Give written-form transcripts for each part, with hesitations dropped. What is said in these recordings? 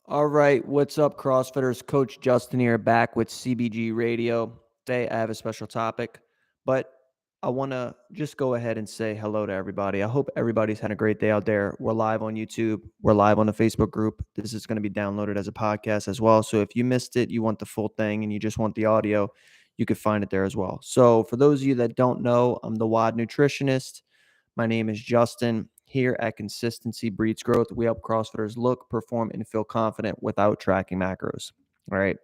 All right, what's up, CrossFitters? Coach Justin here, back with CBG Radio. Today, I have a special topic, but I want to just go ahead and say hello to everybody. I hope everybody's had a great day out there. We're live on YouTube. We're live on the Facebook group. This is going to be downloaded as a podcast as well. So if you missed it, you want the full thing, and you just want the audio, you could find it there as well. So for those of you that don't know, I'm the WOD nutritionist. My name is Justin. Here at Consistency Breeds Growth, we help CrossFitters look, perform, and feel confident without tracking macros. All right.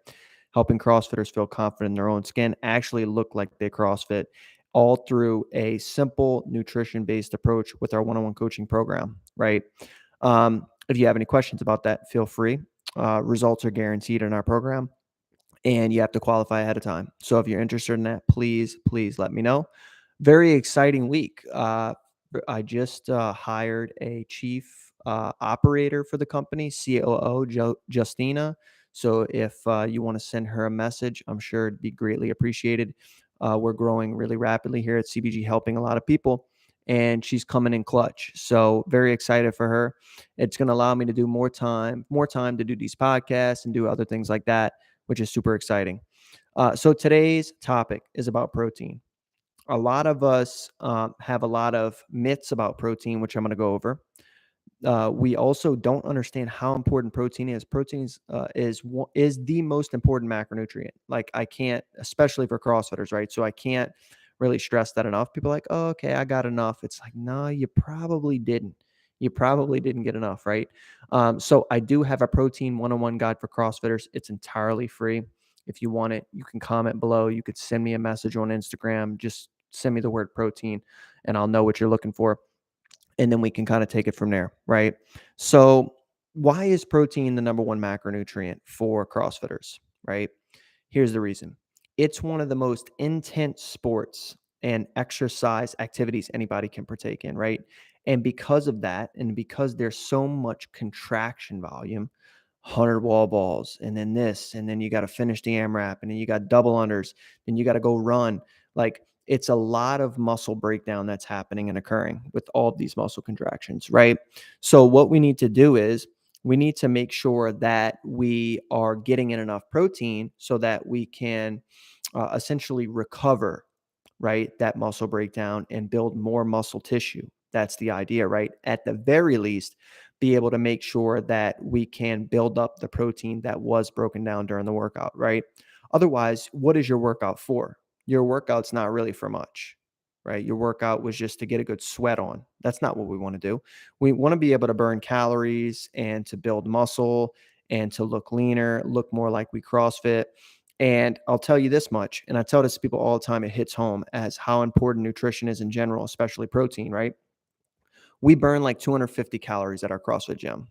Helping CrossFitters feel confident in their own skin, actually look like they CrossFit, all through a simple nutrition based approach with our one on one coaching program. Right. If you have any questions about that, feel free. Results are guaranteed in our program, and you have to qualify ahead of time. So if you're interested in that, please let me know. Very exciting week. I just hired a chief operator for the company, COO Justina. So if you want to send her a message, I'm sure it'd be greatly appreciated. We're growing really rapidly here at CBG, helping a lot of people, and she's coming in clutch. So very excited for her. It's going to allow me to do more time to do these podcasts and do other things like that, which is super exciting. So today's topic is about protein. A lot of us have a lot of myths about protein, which I'm going to go over. We also don't understand how important protein is. Protein is the most important macronutrient. Like, I can't, especially for CrossFitters, right? So I can't really stress that enough. People are like, oh, okay, I got enough. It's like, no, you probably didn't. You probably didn't get enough, right? So I do have a protein one-on-one guide for CrossFitters. It's entirely free. If you want it, you can comment below. You could send me a message on Instagram. Just send me the word protein, and I'll know what you're looking for, and then we can kind of take it from there, right? So why is protein the number one macronutrient for CrossFitters, right? Here's the reason. It's one of the most intense sports and exercise activities anybody can partake in, right? And because of that, and because there's so much contraction volume, 100 wall balls, and then this, and then you got to finish the AMRAP, and then you got double unders, then you got to go run. Like, it's a lot of muscle breakdown that's happening and occurring with all of these muscle contractions, right? So what we need to do is we need to make sure that we are getting in enough protein so that we can essentially recover, right, that muscle breakdown and build more muscle tissue. That's the idea, right? At the very least, be able to make sure that we can build up the protein that was broken down during the workout, right? Otherwise, what is your workout for? Your workout's not really for much, right? Your workout was just to get a good sweat on. That's not what we want to do. We want to be able to burn calories and to build muscle and to look leaner, look more like we CrossFit. And I'll tell you this much, and I tell this to people all the time, it hits home as how important nutrition is in general, especially protein, right? We burn like 250 calories at our CrossFit gym.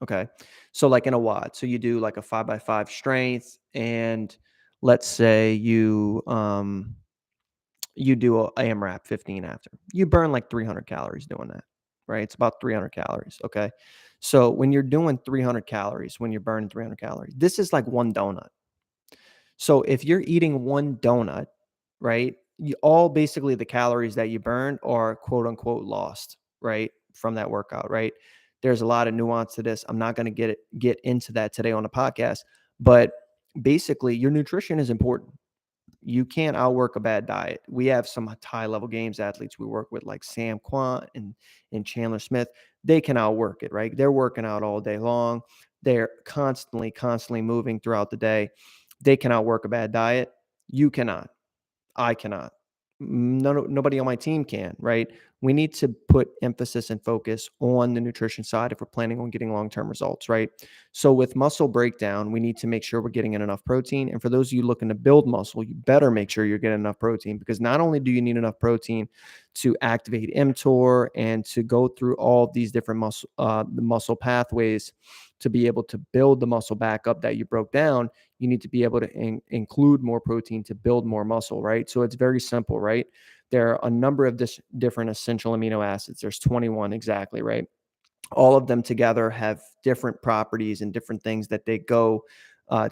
Okay. So like in a WOD, so you do like a 5x5 strength, and let's say you do a AMRAP 15 after. You burn like 300 calories doing that, right? It's about 300 calories. Okay. So when you're doing 300 calories, when you're burning 300 calories, this is like one donut. So if you're eating one donut, right, all basically the calories that you burned are quote unquote lost, right, from that workout, right? There's a lot of nuance to this. I'm not going to get into that today on the podcast, but basically your nutrition is important. You can't outwork a bad diet. We have some high level games athletes we work with, like Sam Quant and Chandler Smith. They can outwork it, right? They're working out all day long. They're constantly moving throughout the day. They can outwork a bad diet. You cannot. I cannot. Nobody on my team can, right? We need to put emphasis and focus on the nutrition side if we're planning on getting long-term results, right? So with muscle breakdown, we need to make sure we're getting in enough protein. And for those of you looking to build muscle, you better make sure you're getting enough protein, because not only do you need enough protein to activate mTOR and to go through all of these different muscle pathways to be able to build the muscle back up that you broke down, you need to be able to include more protein to build more muscle, right? So it's very simple, right? There are a number of different essential amino acids. There's 21 exactly, right? All of them together have different properties and different things that they go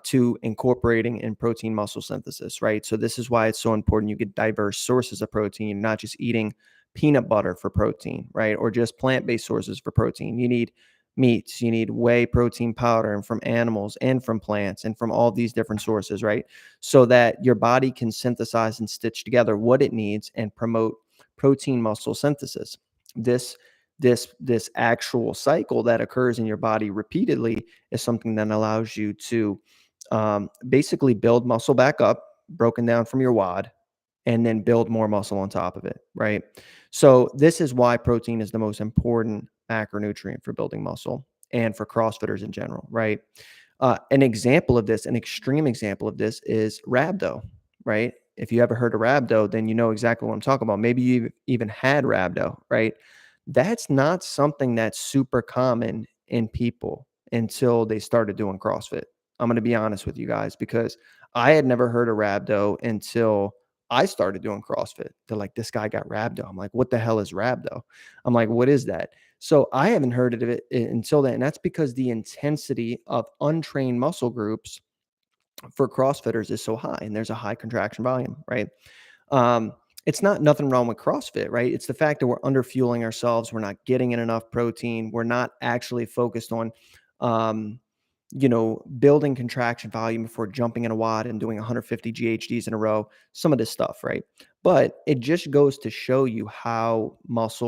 to incorporating in protein muscle synthesis, right? So this is why it's so important you get diverse sources of protein, not just eating peanut butter for protein, right? Or just plant-based sources for protein. You need meats, you need whey protein powder, and from animals and from plants and from all these different sources, right? So that your body can synthesize and stitch together what it needs and promote protein muscle synthesis. This this actual cycle that occurs in your body repeatedly is something that allows you to basically build muscle back up, broken down from your WOD, and then build more muscle on top of it, right? So this is why protein is the most important macronutrient for building muscle and for CrossFitters in general, right? An example of this, an extreme example of this is rhabdo, right? If you ever heard of rhabdo, then you know exactly what I'm talking about. Maybe you even had rhabdo, right? That's not something that's super common in people until they started doing CrossFit. I'm going to be honest with you guys because I had never heard of rhabdo until I started doing CrossFit. They're like, this guy got rhabdo. I'm like, what the hell is rhabdo? I'm like, what is that? So I haven't heard of it until then. And that's because the intensity of untrained muscle groups for CrossFitters is so high and there's a high contraction volume, right? Um, it's not nothing wrong with CrossFit, right? It's the fact that we're under fueling ourselves. We're not getting in enough protein. We're not actually focused on, um, building contraction volume before jumping in a WOD and doing 150 GHDs in a row, some of this stuff, right? But it just goes to show you how that's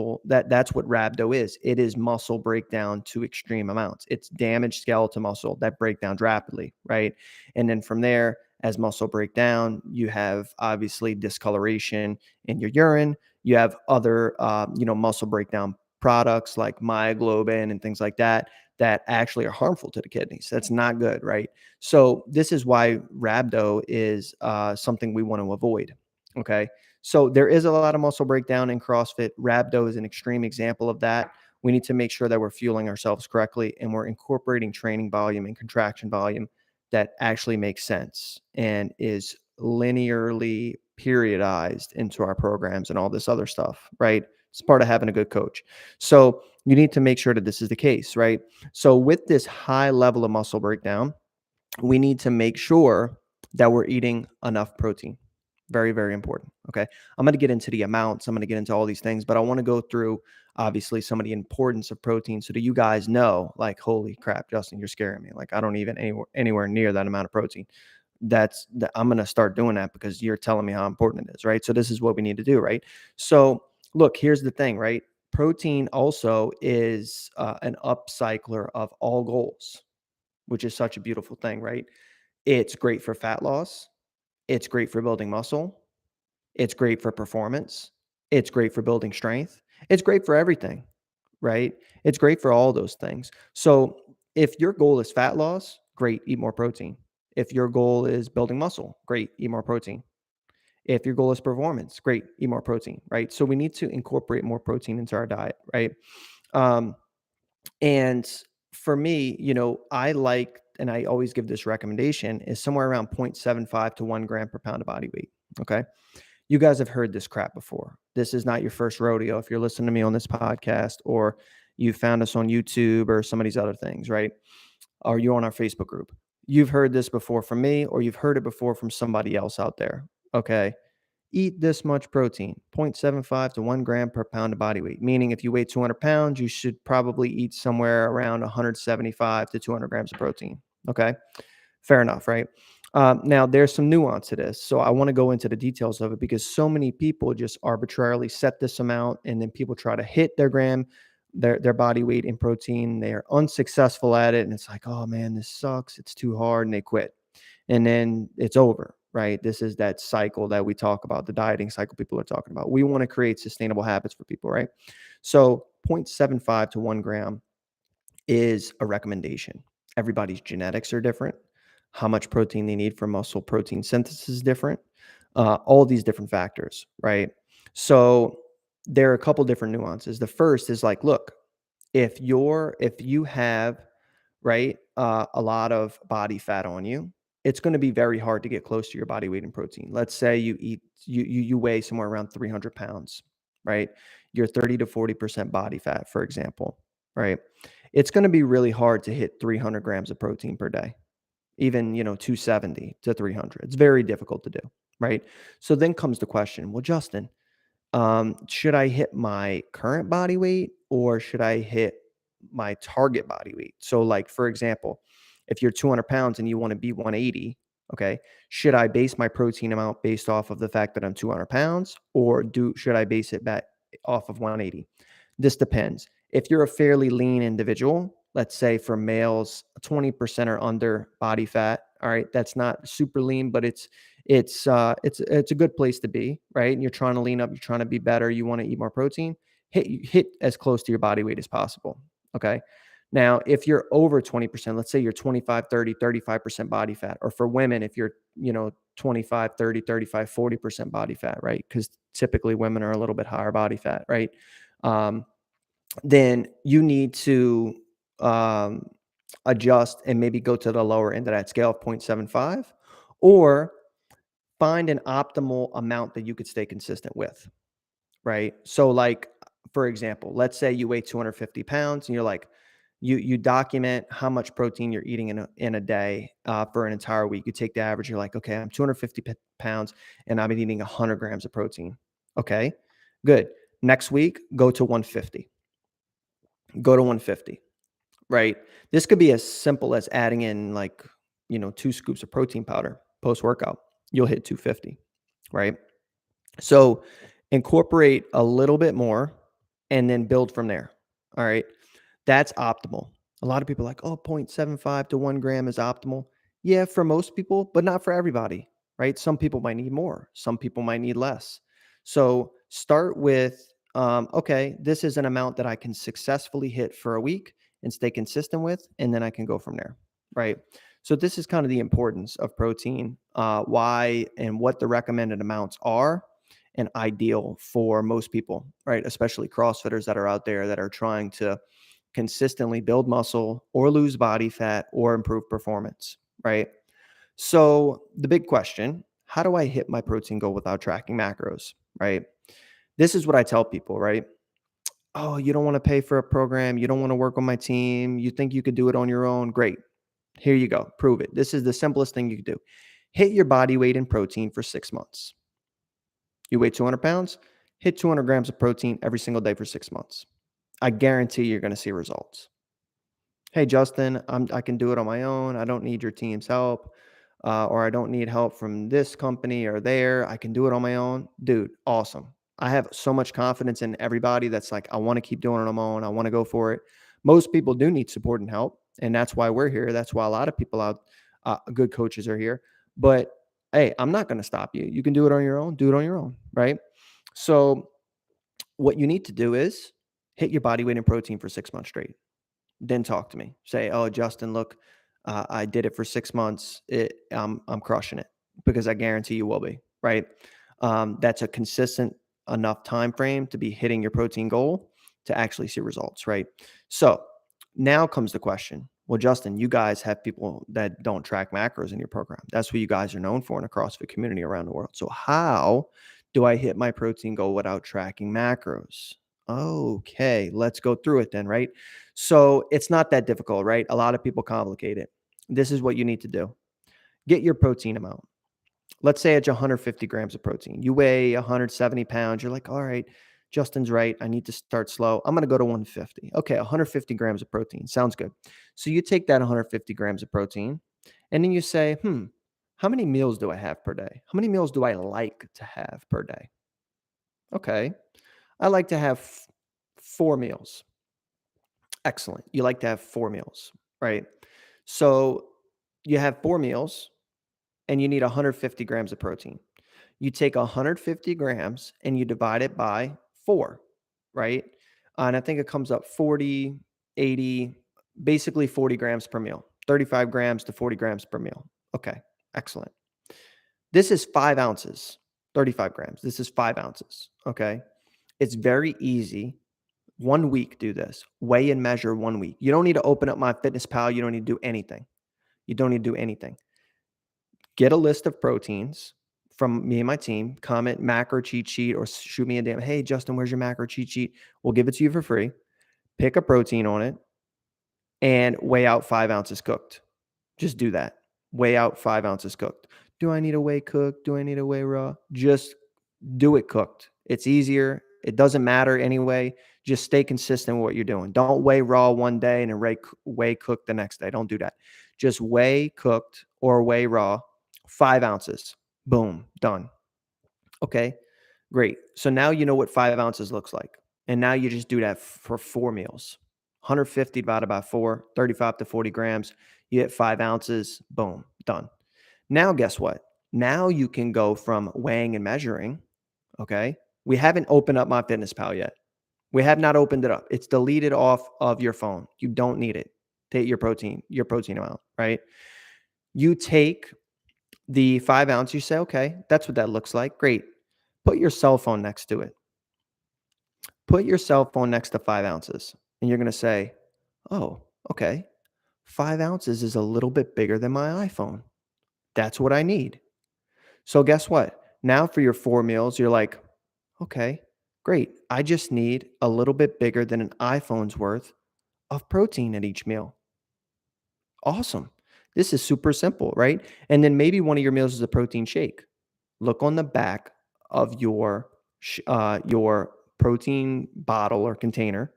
what rhabdo is. It is muscle breakdown to extreme amounts. It's damaged skeletal muscle that break down rapidly, right? And then from there, as muscle breakdown, you have obviously discoloration in your urine. You have other, muscle breakdown products like myoglobin and things like that that actually are harmful to the kidneys. That's not good, right? So this is why rhabdo is something we want to avoid. Okay, so there is a lot of muscle breakdown in CrossFit. Rhabdo is an extreme example of that. We need to make sure that we're fueling ourselves correctly and we're incorporating training volume and contraction volume that actually makes sense and is linearly periodized into our programs and all this other stuff, right? It's part of having a good coach. So you need to make sure that this is the case, right? So with this high level of muscle breakdown, we need to make sure that we're eating enough protein. Very, very important. Okay. I'm going to get into the amounts. I'm going to get into all these things, but I want to go through obviously some of the importance of protein so that you guys know, like, holy crap, Justin, you're scaring me. Like, I don't even anywhere near that amount of protein. I'm going to start doing that because you're telling me how important it is. Right. So this is what we need to do. Right. So look, here's the thing, right? Protein also is an upcycler of all goals, which is such a beautiful thing, right? It's great for fat loss. It's great for building muscle. It's great for performance. It's great for building strength. It's great for everything, right? It's great for all those things. So if your goal is fat loss, great, eat more protein. If your goal is building muscle, great, eat more protein. If your goal is performance, great, eat more protein, right? So we need to incorporate more protein into our diet, right? Um, and for me, I like, and I always give this recommendation is somewhere around 0.75 to 1 gram per pound of body weight. Okay. You guys have heard this crap before. This is not your first rodeo. If you're listening to me on this podcast or you found us on YouTube or some of these other things, right? Or you're on our Facebook group, you've heard this before from me or you've heard it before from somebody else out there. Okay. Eat this much protein, 0.75 to 1 gram per pound of body weight. Meaning, if you weigh 200 pounds, you should probably eat somewhere around 175 to 200 grams of protein. Okay. Fair enough, right? Now, there's some nuance to this. So I want to go into the details of it because so many people just arbitrarily set this amount and then people try to hit their body weight in protein. They're unsuccessful at it. And it's like, oh man, this sucks. It's too hard. And they quit. And then it's over, right? This is that cycle that we talk about, the dieting cycle people are talking about. We want to create sustainable habits for people, right? So 0.75 to 1 gram is a recommendation. Everybody's genetics are different. How much protein they need for muscle protein synthesis is different. All these different factors, right? So there are a couple different nuances. The first is like, look, if you have right a lot of body fat on you, it's going to be very hard to get close to your body weight in protein. Let's say you weigh somewhere around 300 pounds, right? You're 30 to 40% body fat, for example, right? It's going to be really hard to hit 300 grams of protein per day, even 270 to 300. It's very difficult to do, right? So then comes the question, well, Justin, should I hit my current body weight or should I hit my target body weight. So like, for example, if you're 200 pounds and you want to be 180, okay, should I base my protein amount based off of the fact that I'm 200 pounds, or should I base it back off of 180? This depends. If you're a fairly lean individual, let's say for males, 20% or under body fat, all right, that's not super lean, but it's a good place to be, right? And you're trying to lean up, you're trying to be better, you want to eat more protein, hit as close to your body weight as possible. Okay. Now, if you're over 20%, let's say you're 25, 30, 35% body fat, or for women, if you're, 25, 30, 35, 40% body fat, right? Because typically women are a little bit higher body fat, right? Um, then you need to um, adjust and maybe go to the lower end of that scale of 0.75, or find an optimal amount that you could stay consistent with, right? So, like, for example, let's say you weigh 250 pounds and you're like, you document how much protein you're eating in a day for an entire week. You take the average, you're like, okay, I'm 250 pounds and I've been eating 100 grams of protein. Okay, good. Next week, go to 150. Go to 150, right? This could be as simple as adding in, like, 2 scoops of protein powder post workout. You'll hit 250, right? So incorporate a little bit more and then build from there. All right. That's optimal. A lot of people are like, oh, 0.75 to 1 gram is optimal. Yeah, for most people, but not for everybody, right? Some people might need more, some people might need less. So start with, okay, this is an amount that I can successfully hit for a week and stay consistent with, and then I can go from there, right? So this is kind of the importance of protein, why and what the recommended amounts are, and ideal for most people, right? Especially CrossFitters that are out there that are trying to consistently build muscle or lose body fat or improve performance, right? So the big question, how do I hit my protein goal without tracking macros, right? This is what I tell people, right? Oh, you don't want to pay for a program. You don't want to work on my team. You think you could do it on your own. Great. Here you go. Prove it. This is the simplest thing you can do. Hit your body weight in protein for 6 months. You weigh 200 pounds, hit 200 grams of protein every single day for 6 months. I guarantee you're going to see results. Hey, Justin, I can do it on my own. I don't need your team's help, or I don't need help from this company or there. I can do it on my own. Dude, awesome. I have so much confidence in everybody that's like, I want to keep doing it on my own. I want to go for it. Most people do need support and help. And that's why we're here. That's why a lot of people out, good coaches are here. But hey, I'm not going to stop you. You can do it on your own. Do it on your own. Right. So, what you need to do is hit your body weight in protein for 6 months straight. Then talk to me. Say, "Oh, Justin, look, I did it for 6 months. I'm crushing it," because I guarantee you will be, right? That's a consistent enough time frame to be hitting your protein goal to actually see results, right? So now comes the question. Well, Justin, you guys have people that don't track macros in your program. That's what you guys are known for in a CrossFit community around the world. So how do I hit my protein goal without tracking macros? Okay, let's go through it then, right? So it's not that difficult, right? A lot of people complicate it. This is what you need to do. Get your protein amount. Let's say it's 150 grams of protein. You weigh 170 pounds. You're like, all right, Justin's right. I need to start slow. I'm going to go to 150. Okay, 150 grams of protein. Sounds good. So you take that 150 grams of protein and then you say, how many meals do I have per day? How many meals do I like to have per day? Okay, I like to have 4 meals. Excellent. You like to have 4 meals, right? So you have 4 meals and you need 150 grams of protein. You take 150 grams and you divide it by 4, right? And I think it comes up 40, 80, basically 40 grams per meal, 35 grams to 40 grams per meal. Okay, excellent. This is 5 ounces, 35 grams. This is 5 ounces. Okay. It's very easy. 1 week, do this. Weigh and measure 1 week. You don't need to open up MyFitnessPal. You don't need to do anything. You don't need to do anything. Get a list of proteins from me and my team. Comment macro cheat sheet or shoot me a DM. Hey, Justin, where's your macro cheat sheet? We'll give it to you for free. Pick a protein on it and weigh out 5 ounces cooked. Just do that. Weigh out 5 ounces cooked. Do I need a weigh cooked? Do I need a weigh raw? Just do it cooked. It's easier. It doesn't matter anyway. Just stay consistent with what you're doing. Don't weigh raw one day and then weigh cooked the next day. Don't do that. Just weigh cooked or weigh raw, 5 ounces. Boom, done. Okay, great. So now you know what 5 ounces looks like. And now you just do that for 4 meals. 150 divided by 4, 35 to 40 grams. You hit 5 ounces. Boom, done. Now, guess what? Now you can go from weighing and measuring. Okay. We haven't opened up MyFitnessPal yet. We have not opened it up. It's deleted off of your phone. You don't need it to hit your protein amount, right? You take the 5 ounce, you say, okay, that's what that looks like. Great. Put your cell phone next to it. Put your cell phone next to 5 ounces. And you're going to say, oh, okay. 5 ounces is a little bit bigger than my iPhone. That's what I need. So guess what? Now for your 4 meals, you're like, okay, great. I just need a little bit bigger than an iPhone's worth of protein at each meal. Awesome. This is super simple, right? And then maybe one of your meals is a protein shake. Look on the back of your protein bottle or container.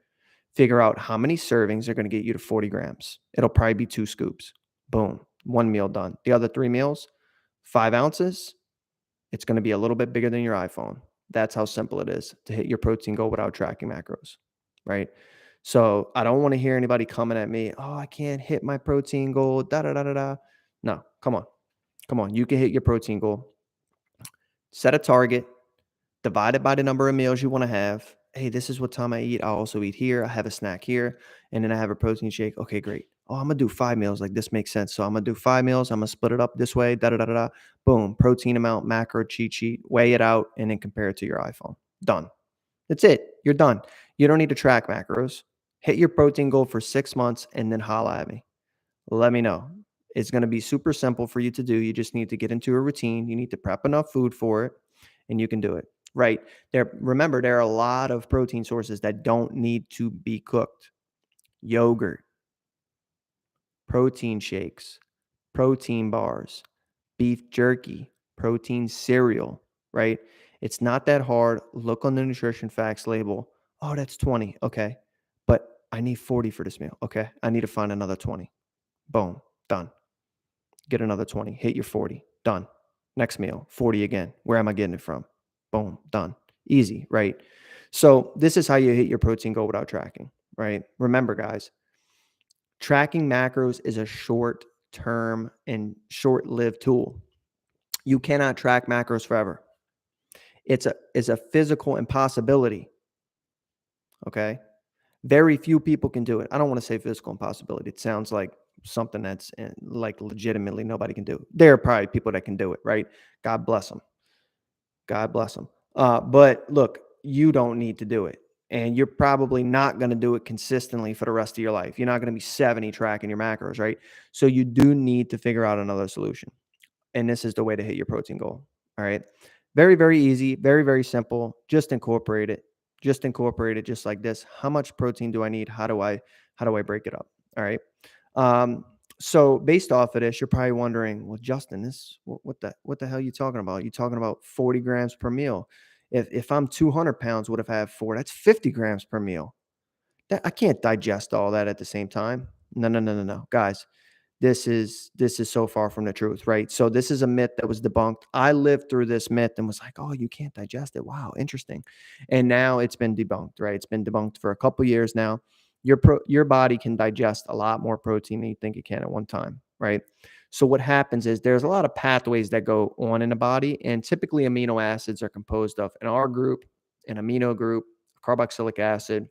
Figure out how many servings are going to get you to 40 grams. It'll probably be 2 scoops. Boom. 1 meal done. The other 3 meals, 5 ounces. It's going to be a little bit bigger than your iPhone. That's how simple it is to hit your protein goal without tracking macros, right? So I don't want to hear anybody coming at me, oh, I can't hit my protein goal, da da da da da. No, come on. Come on. You can hit your protein goal. Set a target, divide it by the number of meals you want to have. Hey, this is what time I eat. I also eat here. I have a snack here. And then I have a protein shake. Okay, great. Oh, I'm going to do 5 meals. Like this makes sense. So I'm going to do 5 meals. I'm going to split it up this way. Da da da da da. Boom. Protein amount, macro, cheat sheet. Weigh it out and then compare it to your iPhone. Done. That's it. You're done. You don't need to track macros. Hit your protein goal for 6 months and then holla at me. Let me know. It's going to be super simple for you to do. You just need to get into a routine. You need to prep enough food for it and you can do it. Right. Remember, there are a lot of protein sources that don't need to be cooked. Yogurt, protein shakes, protein bars, beef jerky, protein cereal, right? It's not that hard. Look on the nutrition facts label. Oh, that's 20. Okay. But I need 40 for this meal. Okay. I need to find another 20. Boom. Done. Get another 20. Hit your 40. Done. Next meal, 40 again. Where am I getting it from? Boom. Done. Easy, right? So this is how you hit your protein goal without tracking, right? Remember, guys, tracking macros is a short-term and short-lived tool. You cannot track macros forever. It's a physical impossibility. Okay. Very few people can do it. I don't want to say physical impossibility. It sounds like something that's like legitimately nobody can do. There are probably people that can do it, right? God bless them. God bless them. But look, you don't need to do it. And you're probably not going to do it consistently for the rest of your life. You're not going to be 70 tracking your macros, right? So you do need to figure out another solution. And this is the way to hit your protein goal. All right. Very, very easy. Very, very simple. Just incorporate it. Just incorporate it just like this. How much protein do I need? How do I break it up? All right. So based off of this, you're probably wondering, well, Justin, what the hell are you talking about? You talking about 40 grams per meal. If I'm 200 pounds, what if I have 4? That's 50 grams per meal. That I can't digest all that at the same time. No. Guys, this is so far from the truth, right? So this is a myth that was debunked. I lived through this myth and was like, oh, you can't digest it. Wow, interesting. And now it's been debunked, right? It's been debunked for a couple years now. Your body can digest a lot more protein than you think it can at one time, right? So what happens is there's a lot of pathways that go on in the body, and typically amino acids are composed of an R group, an amino group, carboxylic acid,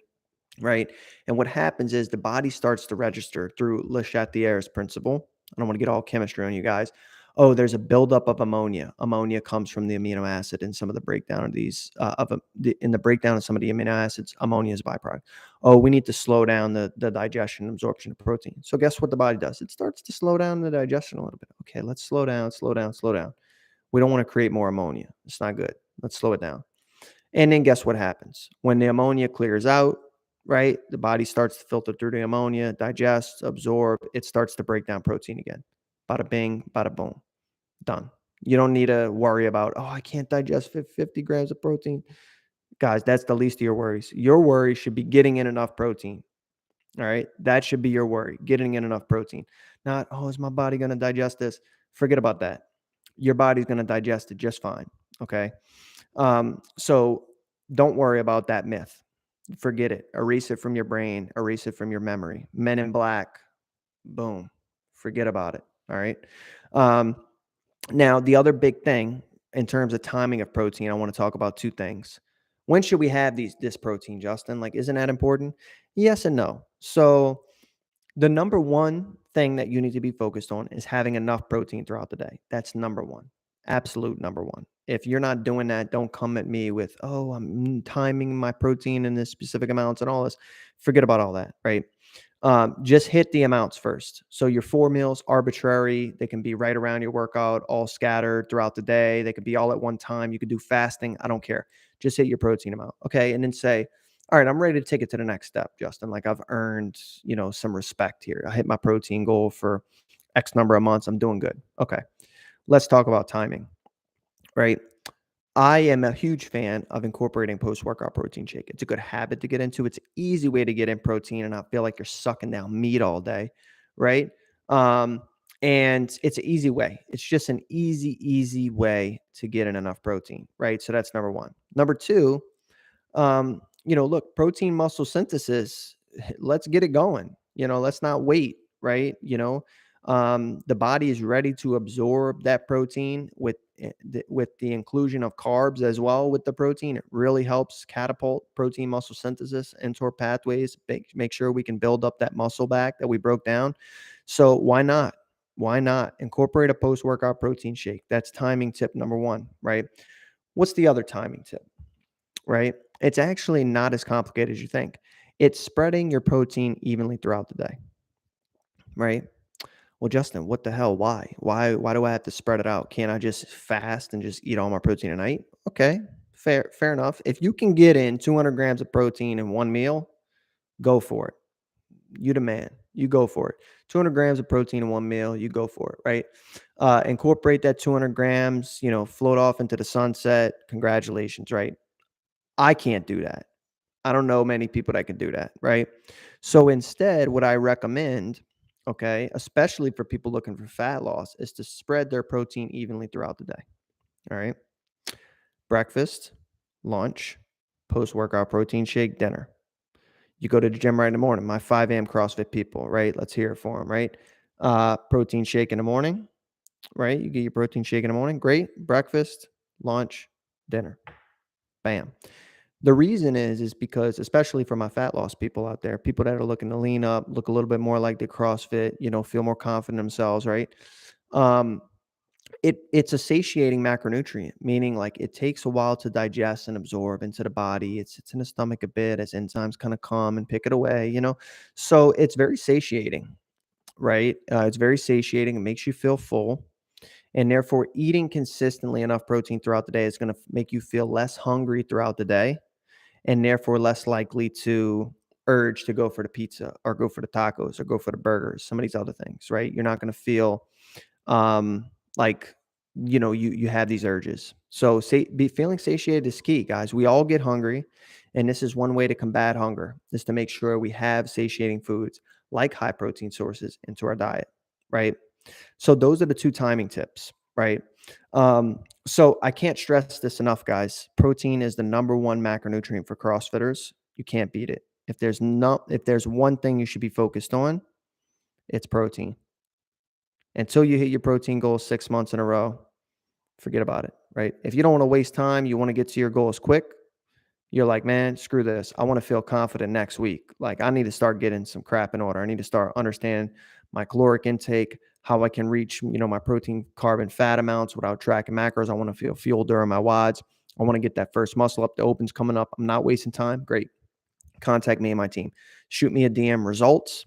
right? And what happens is the body starts to register through Le Chatelier's principle. I don't want to get all chemistry on you guys. Oh, there's a buildup of ammonia. Ammonia comes from the amino acid and some of the breakdown of these in the breakdown of some of the amino acids, ammonia is a byproduct. Oh, we need to slow down the digestion and absorption of protein. So guess what the body does? It starts to slow down the digestion a little bit. Okay, let's slow down. We don't want to create more ammonia. It's not good. Let's slow it down. And then guess what happens? When the ammonia clears out, right, the body starts to filter through the ammonia, digest, absorb. It starts to break down protein again. Bada bing, bada boom. Done. You don't need to worry about, oh, I can't digest 50 grams of protein. Guys, that's the least of your worries. Your worry should be getting in enough protein. All right. That should be your worry, getting in enough protein. Not, oh, is my body going to digest this? Forget about that. Your body's going to digest it just fine. Okay. So don't worry about that myth. Forget it. Erase it from your brain, erase it from your memory. Men in Black, boom. Forget about it. All right. Um, Now, the other big thing in terms of timing of protein, I want to talk about two things. When should we have this protein, Justin? Like, isn't that important? Yes and no. So the number one thing that you need to be focused on is having enough protein throughout the day. That's number one. Absolute number one. If you're not doing that, don't come at me with, oh, I'm timing my protein in this specific amounts and all this. Forget about all that, right? Just hit the amounts first. So your 4 meals, arbitrary. They can be right around your workout, all scattered throughout the day. They could be all at one time. You could do fasting. I don't care. Just hit your protein amount. Okay. And then say, all right, I'm ready to take it to the next step, Justin. Like I've earned, some respect here. I hit my protein goal for X number of months. I'm doing good. Okay. Let's talk about timing, right? I am a huge fan of incorporating post-workout protein shake. It's a good habit to get into. It's an easy way to get in protein and not feel like you're sucking down meat all day, right? Um, and it's an easy way. It's just an easy way to get in enough protein, right? So that's number one. Number two, look, protein muscle synthesis, let's get it going. Let's not wait, right? The body is ready to absorb that protein with the inclusion of carbs as well with the protein. It really helps catapult protein muscle synthesis into our pathways, make sure we can build up that muscle back that we broke down. So why not? Why not incorporate a post-workout protein shake? That's timing tip number one, right? What's the other timing tip? Right? It's actually not as complicated as you think. It's spreading your protein evenly throughout the day, right? Well, Justin, what the hell? Why? Why do I have to spread it out? Can't I just fast and just eat all my protein at night? Okay, fair enough. If you can get in 200 grams of protein in one meal, go for it. You the man. You go for it. 200 grams of protein in one meal, you go for it, right? Incorporate that 200 grams, float off into the sunset. Congratulations, right? I can't do that. I don't know many people that can do that, right? So instead, what I recommend, okay, especially for people looking for fat loss, is to spread their protein evenly throughout the day. All right. Breakfast, lunch, post workout protein shake, dinner. You go to the gym right in the morning. My 5 a.m. CrossFit people, right? Let's hear it for them, right? Protein shake in the morning, right? You get your protein shake in the morning. Great. Breakfast, lunch, dinner. Bam. The reason is because, especially for my fat loss people out there, people that are looking to lean up, look a little bit more like the CrossFit, feel more confident in themselves, right? Um, it's a satiating macronutrient, meaning like it takes a while to digest and absorb into the body. It sits in the stomach a bit as enzymes kind of come and pick it away. So it's very satiating, right? It's very satiating. It makes you feel full. And therefore, eating consistently enough protein throughout the day is going to make you feel less hungry throughout the day and therefore less likely to urge to go for the pizza or go for the tacos or go for the burgers, some of these other things, right? You're not going to feel um, like you have these urges. So be feeling satiated is key, guys. We all get hungry, and this is one way to combat hunger, is to make sure we have satiating foods like high protein sources into our diet, right? So those are the two timing tips, right? So I can't stress this enough, guys. Protein is the number one macronutrient for CrossFitters. You can't beat it. If there's one thing you should be focused on, it's protein. Until you hit your protein goal 6 months in a row, forget about it, right? If you don't want to waste time, you want to get to your goals quick, you're like, man, screw this. I want to feel confident next week. Like, I need to start getting some crap in order. I need to start understand my caloric intake, how I can reach, my protein, carb, and fat amounts without tracking macros. I want to feel fuel during my WODs. I want to get that first muscle up. The opens coming up. I'm not wasting time. Great. Contact me and my team. Shoot me a DM results,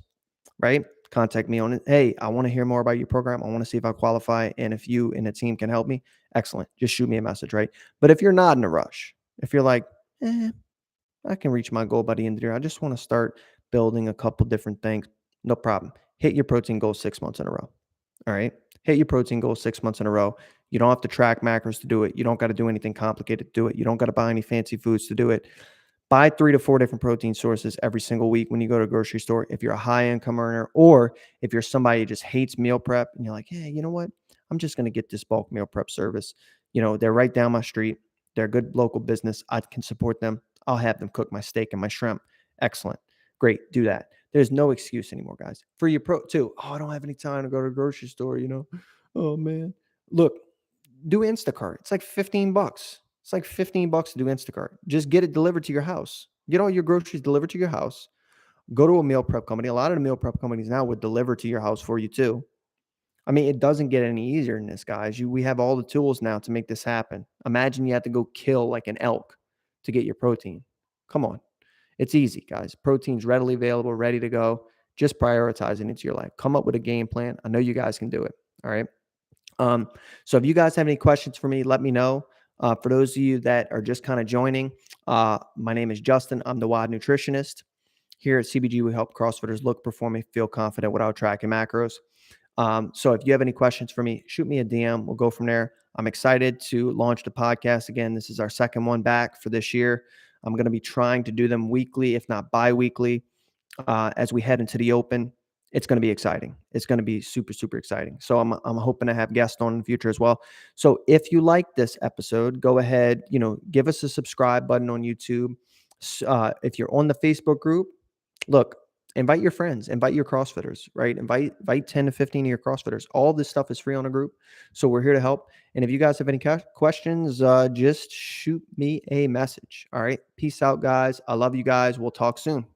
right? Contact me on it. Hey, I want to hear more about your program. I want to see if I qualify. And if you and the team can help me, excellent. Just shoot me a message, right? But if you're not in a rush, if you're like, I can reach my goal by the end of the year. I just want to start building a couple different things. No problem. Hit your protein goal 6 months in a row. All right. hit your protein goal 6 months in a row. You don't have to track macros to do it. You don't got to do anything complicated to do it. You don't got to buy any fancy foods to do it. Buy 3 to 4 different protein sources every single week when you go to a grocery store. If you're a high income earner, or if you're somebody who just hates meal prep and you're like, hey, you know what? I'm just going to get this bulk meal prep service. They're right down my street. They're a good local business. I can support them. I'll have them cook my steak and my shrimp. Excellent. Great. Do that. There's no excuse anymore, guys. For your pro too. Oh, I don't have any time to go to the grocery store. Oh man. Look, do Instacart. It's like 15 bucks. It's like 15 bucks to do Instacart. Just get it delivered to your house. Get all your groceries delivered to your house. Go to a meal prep company. A lot of the meal prep companies now would deliver to your house for you too. I mean, it doesn't get any easier than this, guys. We have all the tools now to make this happen. Imagine you have to go kill like an elk to get your protein. Come on. It's easy, guys. Protein's readily available, ready to go. Just prioritize it into your life. Come up with a game plan. I know you guys can do it. All right. So if you guys have any questions for me, let me know. For those of you that are just kind of joining, my name is Justin. I'm the WOD nutritionist. Here at CBG, we help CrossFitters look, perform, and feel confident without tracking macros. So if you have any questions for me, shoot me a DM. We'll go from there. I'm excited to launch the podcast again. This is our second one back for this year. I'm going to be trying to do them weekly, if not bi-weekly, as we head into the open. It's going to be exciting. It's going to be super, super exciting. So I'm hoping to have guests on in the future as well. So if you like this episode, go ahead, give us a subscribe button on YouTube. If you're on the Facebook group, look, invite your friends, invite your CrossFitters, right? Invite 10 to 15 of your CrossFitters. All this stuff is free on a group. So we're here to help. And if you guys have any questions, just shoot me a message. All right. Peace out, guys. I love you guys. We'll talk soon.